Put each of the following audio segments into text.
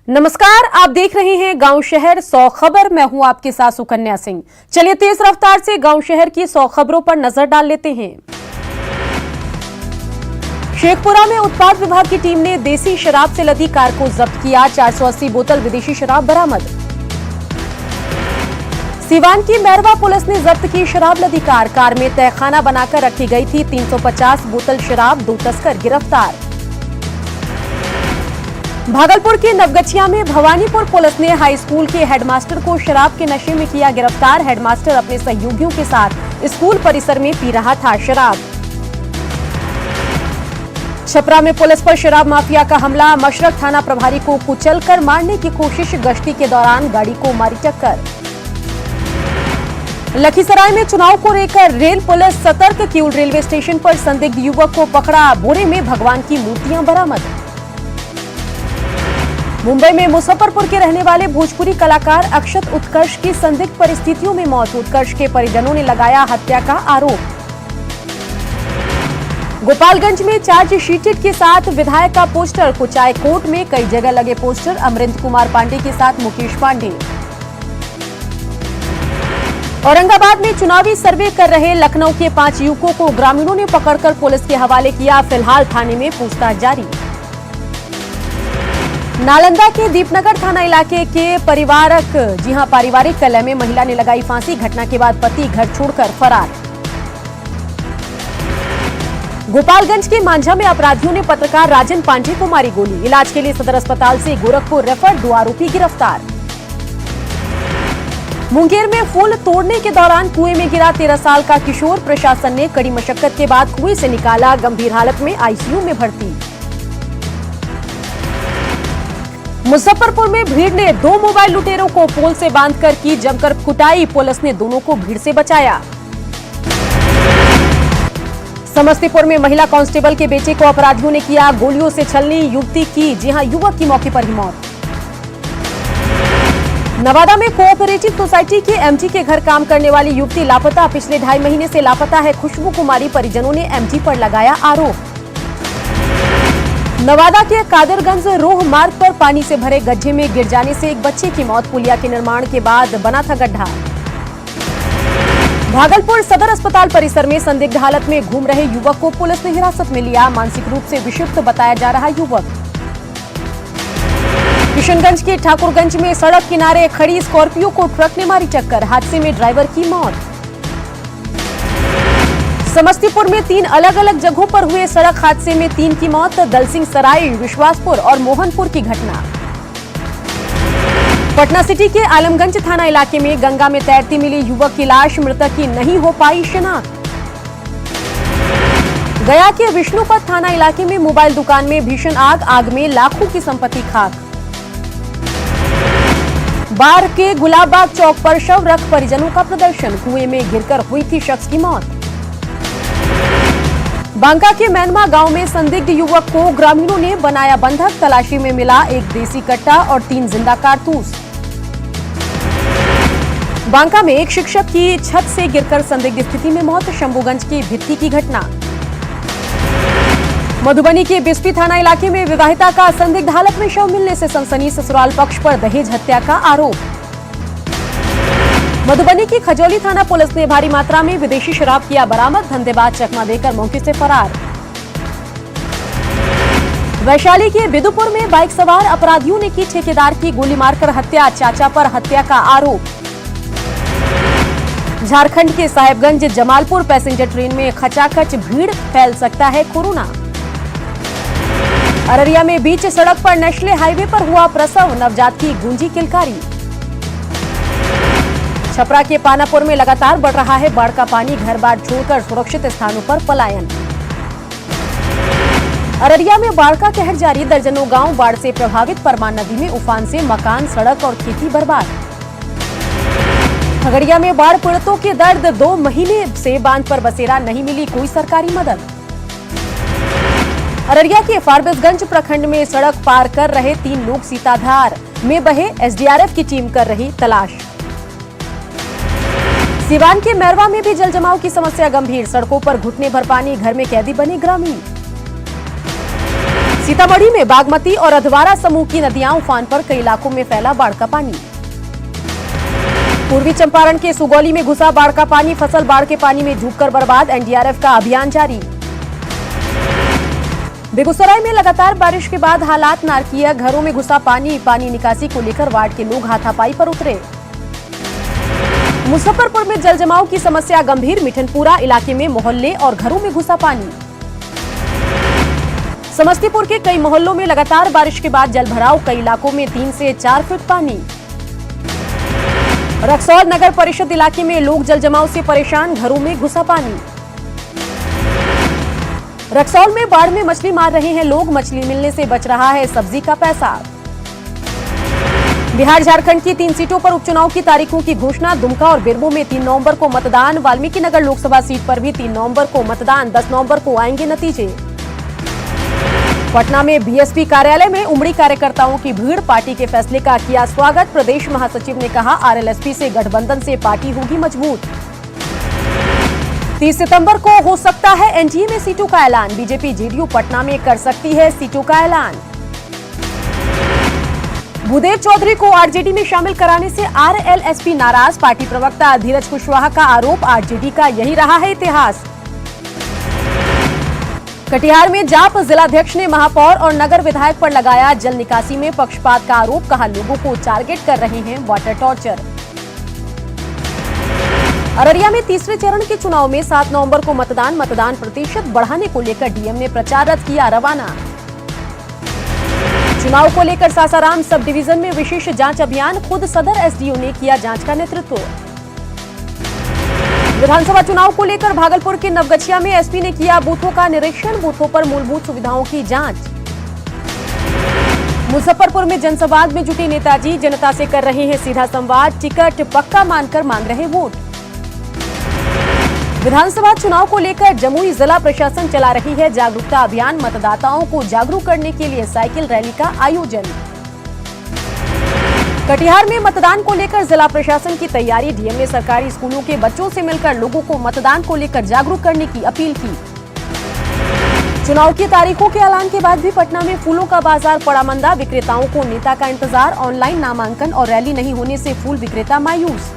नमस्कार, आप देख रहे हैं गांव शहर 100 खबर। मैं हूं आपके साथ सुकन्या सिंह। चलिए तेज रफ्तार से गांव शहर की 100 खबरों पर नजर डाल लेते हैं। शेखपुरा में उत्पाद विभाग की टीम ने देसी शराब से लदी कार को जब्त किया। 480 बोतल विदेशी शराब बरामद। सीवान की मैरवा पुलिस ने जब्त की शराब लदी कार में तहखाना बनाकर रखी गई थी 350 बोतल शराब। 2 तस्कर गिरफ्तार। भागलपुर के नवगछिया में भवानीपुर पुलिस ने हाई स्कूल के हेडमास्टर को शराब के नशे में किया गिरफ्तार। हेडमास्टर अपने सहयोगियों के साथ स्कूल परिसर में पी रहा था शराब। छपरा में पुलिस पर शराब माफिया का हमला। मशरक थाना प्रभारी को कुचलकर मारने की कोशिश। गश्ती के दौरान गाड़ी को मारी टक्कर। लखीसराय में चुनाव को लेकर रेल पुलिस सतर्क। किऊल रेलवे स्टेशन पर संदिग्ध युवक को पकड़ा। बोरे में भगवान की मूर्तियां बरामद। मुंबई में मुजफ्फरपुर के रहने वाले भोजपुरी कलाकार अक्षत उत्कर्ष की संदिग्ध परिस्थितियों में मौत। उत्कर्ष के परिजनों ने लगाया हत्या का आरोप। गोपालगंज में चार्जशीटेड के साथ विधायक का पोस्टर। कुचाई कोर्ट में कई जगह लगे पोस्टर। अमरिंदर कुमार पांडे के साथ मुकेश पांडे। औरंगाबाद में चुनावी सर्वे कर रहे लखनऊ के 5 युवकों को ग्रामीणों ने पकड़कर पुलिस के हवाले किया। फिलहाल थाने में पूछताछ जारी। नालंदा के दीपनगर थाना इलाके के पारिवारिक कलह में महिला ने लगाई फांसी। घटना के बाद पति घर छोड़कर फरार। गोपालगंज के मांझा में अपराधियों ने पत्रकार राजन पांडे को मारी गोली। इलाज के लिए सदर अस्पताल से गोरखपुर रेफर। 2 आरोपी गिरफ्तार। मुंगेर में फूल तोड़ने के दौरान कुएं में गिरा 13 साल का किशोर। प्रशासन ने कड़ी मशक्कत के बाद कुएं से निकाला। गंभीर हालत में आईसीयू में भर्ती। मुजफ्फरपुर में भीड़ ने 2 मोबाइल लुटेरों को पोल से बांधकर की जमकर कुटाई। पुलिस ने दोनों को भीड़ से बचाया। समस्तीपुर में महिला कांस्टेबल के बेटे को अपराधियों ने किया गोलियों से छलनी। युवती की युवक की मौके पर ही मौत। नवादा में कोऑपरेटिव सोसाइटी के एमटी के घर काम करने वाली युवती लापता। पिछले 2.5 महीने से लापता है खुशबू कुमारी। परिजनों ने एमटी पर लगाया आरोप। नवादा के कादरगंज रोह मार्ग पर पानी से भरे गड्ढे में गिर जाने से एक बच्चे की मौत। पुलिया के निर्माण के बाद बना था गड्ढा। भागलपुर सदर अस्पताल परिसर में संदिग्ध हालत में घूम रहे युवक को पुलिस ने हिरासत में लिया। मानसिक रूप से विक्षिप्त बताया जा रहा युवक। किशनगंज के ठाकुरगंज में सड़क किनारे खड़ी स्कॉर्पियो को ट्रक ने मारी टक्कर। हादसे में ड्राइवर की मौत। समस्तीपुर में 3 अलग अलग जगहों पर हुए सड़क हादसे में 3 की मौत। दलसिंह सराय, विश्वासपुर और मोहनपुर की घटना। पटना सिटी के आलमगंज थाना इलाके में गंगा में तैरती मिली युवक की लाश। मृतक की नहीं हो पाई शिनाख्त। गया के विष्णुपद थाना इलाके में मोबाइल दुकान में भीषण आग में लाखों की संपत्ति खाक। बाढ़ के गुलाबबाग चौक पर शव रख परिजनों का प्रदर्शन। कुएं में गिरकर हुई थी शख्स की मौत। बांका के मैनमा गांव में संदिग्ध युवक को ग्रामीणों ने बनाया बंधक। तलाशी में मिला 1 देसी कट्टा और 3 जिंदा कारतूस। बांका में एक शिक्षक की छत से गिरकर संदिग्ध स्थिति में मौत। शंभूगंज की भित्ती की घटना। मधुबनी के बिस्पी थाना इलाके में विवाहिता का संदिग्ध हालत में शव मिलने से सनसनी। ससुराल पक्ष पर दहेज हत्या का आरोप। मधुबनी की खजौली थाना पुलिस ने भारी मात्रा में विदेशी शराब किया बरामद। धंधेबाज चकमा देकर मौके से फरार। वैशाली के बिदुपुर में बाइक सवार अपराधियों ने की ठेकेदार की गोली मारकर हत्या। चाचा पर हत्या का आरोप। झारखंड के साहेबगंज जमालपुर पैसेंजर ट्रेन में खचाखच भीड़। फैल सकता है कोरोना। अररिया में बीच सड़क पर नेशनल हाईवे पर हुआ प्रसव। नवजात की गूंजी किलकारी। छपरा के पानापुर में लगातार बढ़ रहा है बाढ़ का पानी। घर बार छोड़कर सुरक्षित स्थानों पर पलायन। अररिया में बाढ़ का कहर जारी। दर्जनों गांव बाढ़ से प्रभावित। परमान नदी में उफान से मकान, सड़क और खेती बर्बाद। खगड़िया में बाढ़ पीड़ितों के दर्द। 2 महीने से बांध पर बसेरा, नहीं मिली कोई सरकारी मदद। अररिया के फारबिसगंज प्रखंड में सड़क पार कर रहे 3 लोग सीताधार में बहे। एसडीआरएफ की टीम कर रही तलाश। सीवान के मैरवा में भी जल जमाव की समस्या गंभीर। सड़कों पर घुटने भर पानी। घर में कैदी बने ग्रामीण। सीतामढ़ी में बागमती और अधवारा समूह की नदियां उफान पर, कई इलाकों में फैला बाढ़ का पानी। पूर्वी चंपारण के सुगौली में घुसा बाढ़ का पानी, फसल बाढ़ के पानी में डूबकर बर्बाद, एनडीआरएफ का अभियान जारी। बेगूसराय में लगातार बारिश के बाद हालात नारकीय, घरों में घुसा पानी निकासी को लेकर वार्ड के लोग हाथापाई पर उतरे। मुजफ्फरपुर में जल जमाव की समस्या गंभीर, मिठनपुरा इलाके में मोहल्ले और घरों में घुसा पानी। समस्तीपुर के कई मोहल्लों में लगातार बारिश के बाद जल भराव, कई इलाकों में 3 से 4 फीट पानी। रक्सौल नगर परिषद इलाके में लोग जल जमाव से परेशान, घरों में घुसा पानी। रक्सौल में बाढ़ में मछली मार रहे हैं लोग, मछली मिलने से बच रहा है सब्जी का पैसा। बिहार झारखंड की 3 सीटों पर उपचुनाव की तारीखों की घोषणा, दुमका और बेरमो में 3 नवंबर को मतदान, वाल्मीकि नगर लोकसभा सीट पर भी 3 नवंबर को मतदान, 10 नवंबर को आएंगे नतीजे। पटना में बीएसपी कार्यालय में उमड़ी कार्यकर्ताओं की भीड़, पार्टी के फैसले का किया स्वागत, प्रदेश महासचिव ने कहा आरएलएसपी से गठबंधन से पार्टी होगी मजबूत। 30 सितंबर को हो सकता है एनडीए में सीटों का ऐलान, बीजेपी जेडीयू पटना में कर सकती है सीटों का ऐलान। भूदेव चौधरी को आरजेडी में शामिल कराने से आरएलएसपी नाराज, पार्टी प्रवक्ता धीरज कुशवाहा का आरोप, आरजेडी का यही रहा है इतिहास। कटिहार में जाप जिलाध्यक्ष ने महापौर और नगर विधायक पर लगाया जल निकासी में पक्षपात का आरोप, कहा लोगों को टारगेट कर रहे हैं वाटर टॉर्चर। अररिया में तीसरे चरण के चुनाव में 7 नवंबर को मतदान प्रतिशत बढ़ाने को लेकर डीएम ने प्रचार रथ किया रवाना। चुनाव को लेकर सासाराम सब डिवीजन में विशेष जांच अभियान, खुद सदर एसडीओ ने किया जांच का नेतृत्व। विधानसभा चुनाव को लेकर भागलपुर के नवगछिया में एसपी ने किया बूथों का निरीक्षण, बूथों पर मूलभूत सुविधाओं की जांच। मुजफ्फरपुर में जनसंवाद में जुटे नेताजी, जनता से कर रहे हैं सीधा संवाद, टिकट पक्का मानकर मांग रहे वोट। विधानसभा चुनाव को लेकर जमुई जिला प्रशासन चला रही है जागरूकता अभियान, मतदाताओं को जागरूक करने के लिए साइकिल रैली का आयोजन। कटिहार में मतदान को लेकर जिला प्रशासन की तैयारी, डीएम ने सरकारी स्कूलों के बच्चों से मिलकर लोगों को मतदान को लेकर जागरूक करने की अपील की। चुनाव की तारीखों के ऐलान के बाद भी पटना में फूलों का बाजार पड़ा मंदा, विक्रेताओं को नेता का इंतजार, ऑनलाइन नामांकन और रैली नहीं होने से फूल विक्रेता मायूस।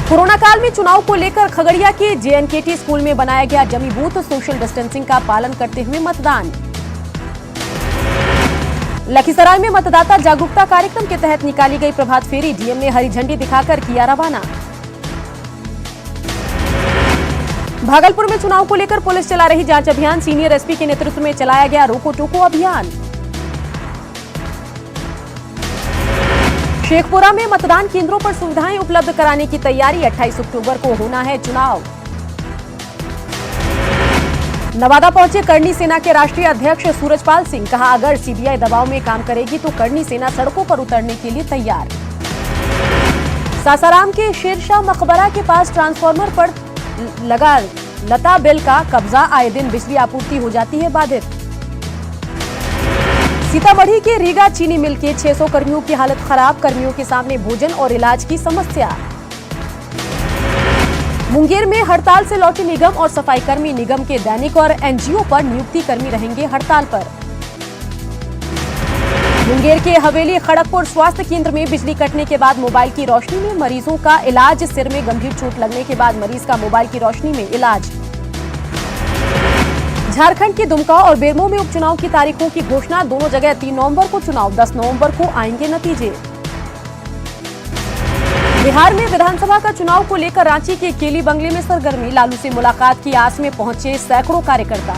कोरोना काल में चुनाव को लेकर खगड़िया के जेएनकेटी स्कूल में बनाया गया डमी बूथ, सोशल डिस्टेंसिंग का पालन करते हुए मतदान। लखीसराय में मतदाता जागरूकता कार्यक्रम के तहत निकाली गई प्रभात फेरी, डीएम ने हरी झंडी दिखाकर किया रवाना। भागलपुर में चुनाव को लेकर पुलिस चला रही जांच अभियान, सीनियर एसपी के नेतृत्व में चलाया गया रोको टोको अभियान। शेखपुरा में मतदान केंद्रों पर सुविधाएं उपलब्ध कराने की तैयारी, 28 अक्टूबर को होना है चुनाव। नवादा पहुंचे करनी सेना के राष्ट्रीय अध्यक्ष सूरजपाल सिंह, कहा अगर सीबीआई दबाव में काम करेगी तो करनी सेना सड़कों पर उतरने के लिए तैयार। सासाराम के शेरशाह मकबरा के पास ट्रांसफार्मर पर लगा लता बेल का कब्जा, आए दिन बिजली आपूर्ति हो जाती है बाधित। सीतामढ़ी के रीगा चीनी मिल के 600 कर्मियों की हालत खराब, कर्मियों के सामने भोजन और इलाज की समस्या। मुंगेर में हड़ताल से लौटे निगम और सफाई कर्मी, निगम के दैनिक और एनजीओ पर नियुक्ति कर्मी रहेंगे हड़ताल पर। मुंगेर के हवेली खड़गपुर स्वास्थ्य केंद्र में बिजली कटने के बाद मोबाइल की रोशनी में मरीजों का इलाज, सिर में गंभीर चोट लगने के बाद मरीज का मोबाइल की रोशनी में इलाज। झारखंड के दुमका और बेरमो में उपचुनाव की तारीखों की घोषणा, दोनों जगह 3 नवंबर को चुनाव, 10 नवंबर को आएंगे नतीजे। बिहार में विधानसभा का चुनाव को लेकर रांची के केली बंगले में सरगर्मी, लालू से मुलाकात की आस में पहुंचे सैकड़ों कार्यकर्ता।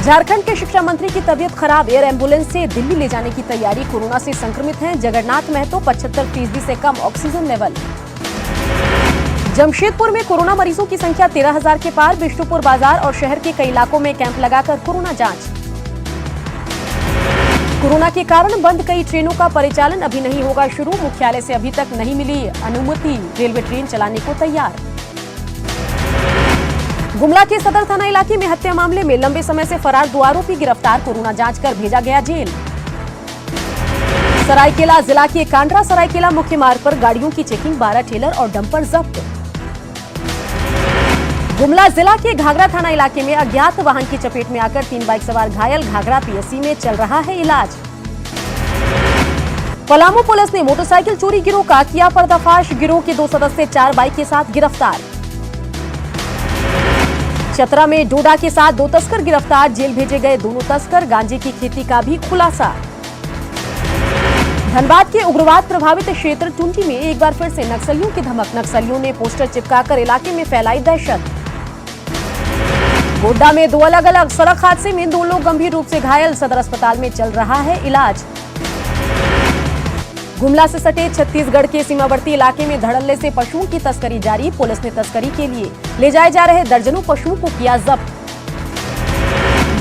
झारखंड के शिक्षा मंत्री की तबीयत खराब, एयर एम्बुलेंस से दिल्ली ले जाने की तैयारी, कोरोना से संक्रमित हैं जगन्नाथ महतो, 75% से कम ऑक्सीजन लेवल। जमशेदपुर में कोरोना मरीजों की संख्या 13,000 के पार, बिष्टुपुर बाजार और शहर के कई इलाकों में कैंप लगाकर कोरोना जांच। कोरोना के कारण बंद कई ट्रेनों का परिचालन अभी नहीं होगा शुरू, मुख्यालय से अभी तक नहीं मिली अनुमति, रेलवे ट्रेन चलाने को तैयार। गुमला के सदर थाना इलाके में हत्या मामले में लंबे समय से फरार 2 आरोपी गिरफ्तार, कोरोना जांच कर भेजा गया जेल। सरायकेला जिला के कांड्रा सरायकेला मुख्य मार्ग पर गाड़ियों की चेकिंग, 12 ट्रेलर और डंपर जब्त। गुमला जिला के घाघरा थाना इलाके में अज्ञात वाहन की चपेट में आकर 3 बाइक सवार घायल, घाघरा पीएससी में चल रहा है इलाज। पलामू पुलिस ने मोटरसाइकिल चोरी गिरोह का किया पर्दाफाश, गिरोह के 2 सदस्य 4 बाइक के साथ गिरफ्तार। चतरा में डोडा के साथ 2 तस्कर गिरफ्तार, जेल भेजे गए दोनों तस्कर, गांजे की खेती का भी खुलासा। धनबाद के उग्रवाद प्रभावित क्षेत्र टुंटी में एक बार फिर से नक्सलियों की धमक, नक्सलियों ने पोस्टर चिपकाकर इलाके में फैलाई दहशत। गोड्डा में 2 अलग अलग सड़क हादसे में 2 लोग गंभीर रूप से घायल, सदर अस्पताल में चल रहा है इलाज। गुमला से सटे छत्तीसगढ़ के सीमावर्ती इलाके में धड़ल्ले से पशुओं की तस्करी जारी, पुलिस ने तस्करी के लिए ले जाए जा रहे दर्जनों पशुओं को किया जब्त।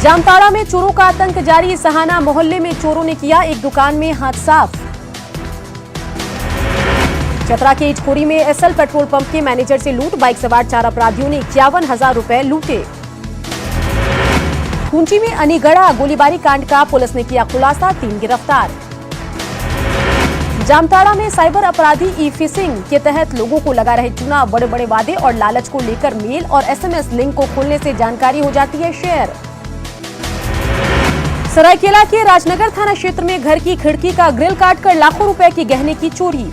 जामताड़ा में चोरों का आतंक जारी, सहाना मोहल्ले में चोरों ने किया एक दुकान में हाथ साफ। चतरा के इटखोरी में एसएल पेट्रोल पंप के मैनेजर से लूट, बाइक सवार 4 अपराधियों ने 51,000 रुपए लूटे। खूंटी में अनीगढ़ा गोलीबारी कांड का पुलिस ने किया खुलासा, 3 गिरफ्तार। जामताड़ा में साइबर अपराधी ई फिशिंग के तहत लोगों को लगा रहे चूना, बड़े बड़े वादे और लालच को लेकर मेल और एसएमएस लिंक को खोलने से जानकारी हो जाती है शेयर। सरायकेला के राजनगर थाना क्षेत्र में घर की खिड़की का ग्रिल काटकर लाखों रुपए की गहने की चोरी।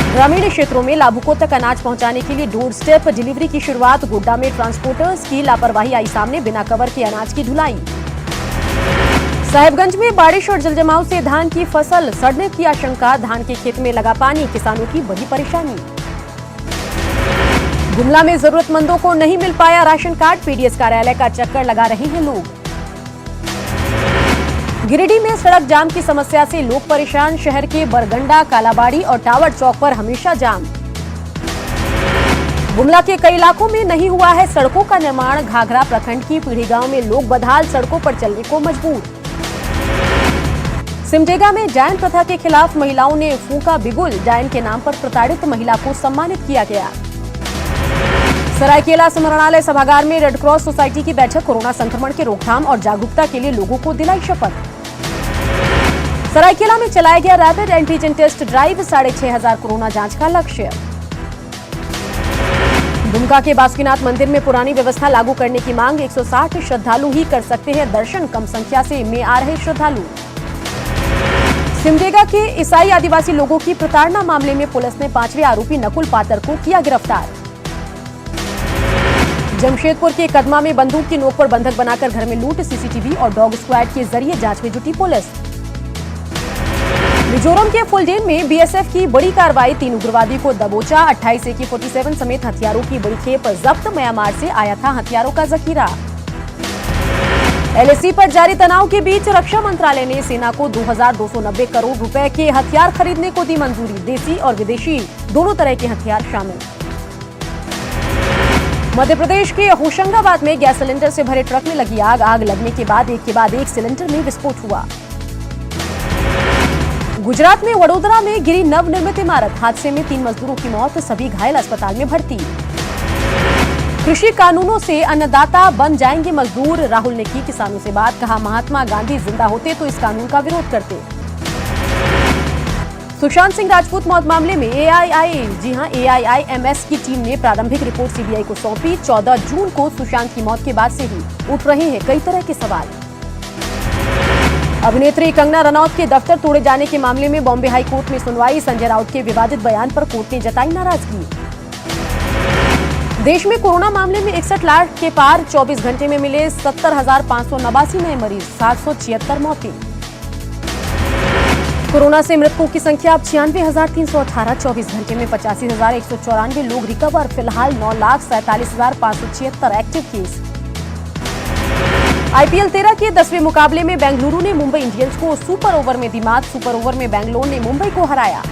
ग्रामीण क्षेत्रों में लाभुकों तक अनाज पहुंचाने के लिए डोर स्टेप डिलीवरी की शुरुआत, गोड्डा में ट्रांसपोर्टर्स की लापरवाही आई सामने, बिना कवर के अनाज की ढुलाई। साहेबगंज में बारिश और जलजमाव से धान की फसल सड़ने की आशंका, धान के खेत में लगा पानी, किसानों की बड़ी परेशानी। गुमला में जरूरतमंदों को नहीं मिल पाया राशन कार्ड, पीडीएस कार्यालय का चक्कर लगा रहे हैं लोग। गिरिडीह में सड़क जाम की समस्या से लोग परेशान, शहर के बरगंडा, कालाबाड़ी और टावर चौक पर हमेशा जाम। गुमला के कई इलाकों में नहीं हुआ है सड़कों का निर्माण, घाघरा प्रखंड की पीढ़ी गांव में लोग बदहाल, सड़कों पर चलने को मजबूर। सिमडेगा में डायन प्रथा के खिलाफ महिलाओं ने फूंका बिगुल, डायन के नाम पर प्रताड़ित महिला को सम्मानित किया गया। सरायकेला स्मरणालय सभागार में रेड क्रॉस सोसाइटी की बैठक, कोरोना संक्रमण के रोकथाम और जागरूकता के लिए लोगों को दिलाई शपथ। सरायकेला में चलाया गया rapid antigen test drive, 6,500 corona जांच का लक्ष्य। दुमका के बासुकीनाथ मंदिर में पुरानी व्यवस्था लागू करने की मांग, 160 श्रद्धालु ही कर सकते हैं दर्शन, कम संख्या से में आ रहे श्रद्धालु। सिमडेगा के ईसाई आदिवासी लोगों की प्रताड़ना मामले में पुलिस ने 5वें आरोपी नकुल पातर को किया गिरफ्तार। जमशेदपुर के कदमा में बंदूक की नोक पर बंधक बनाकर घर में लूट, सीसीटीवी और डॉग स्क्वाड के जरिए जांच में जुटी पुलिस। मिजोरम के फुलडेन में बीएसएफ की बड़ी कार्रवाई, 3 उग्रवादी को दबोचा, 28 AK-47 समेत हथियारों की बड़ी खेप जब्त, म्यांमार से आया था हथियारों का जखीरा। एलएसी पर जारी तनाव के बीच रक्षा मंत्रालय ने सेना को 2,290 करोड़ रुपए के हथियार खरीदने को दी मंजूरी, देसी और विदेशी दोनों तरह के हथियार शामिल। मध्य प्रदेश के होशंगाबाद में गैस सिलेंडर से भरे ट्रक में लगी आग, आग लगने के बाद एक सिलेंडर में विस्फोट हुआ। गुजरात में वडोदरा में गिरी नवनिर्मित इमारत, हादसे में 3 मजदूरों की मौत, सभी घायल अस्पताल में भर्ती। कृषि कानूनों से अन्नदाता बन जाएंगे मजदूर, राहुल ने की किसानों से बात, कहा महात्मा गांधी जिंदा होते तो इस कानून का विरोध करते। सुशांत सिंह राजपूत मौत मामले में AIIMS की टीम ने प्रारंभिक रिपोर्ट सीबीआई को सौंपी, 14 जून को सुशांत की मौत के बाद से ही उठ रहे हैं कई तरह के सवाल। अभिनेत्री कंगना रनौत के दफ्तर तोड़े जाने के मामले में बॉम्बे हाई कोर्ट में सुनवाई, संजय राउत के विवादित बयान पर कोर्ट ने जताई नाराजगी। देश में कोरोना मामले में 61 लाख के पार, 24 घंटे में मिले 70,589 नए मरीज, 776 मौतें। कोरोना से मृतकों की संख्या अब 96,318, 24 घंटे में 85,194 लोग रिकवर, फिलहाल 9,47,576 एक्टिव केस। IPL 13 के 10वें मुकाबले में बेंगलुरु ने मुंबई इंडियंस को सुपर ओवर में दी मात, सुपर ओवर में बेंगलोर ने मुंबई को हराया।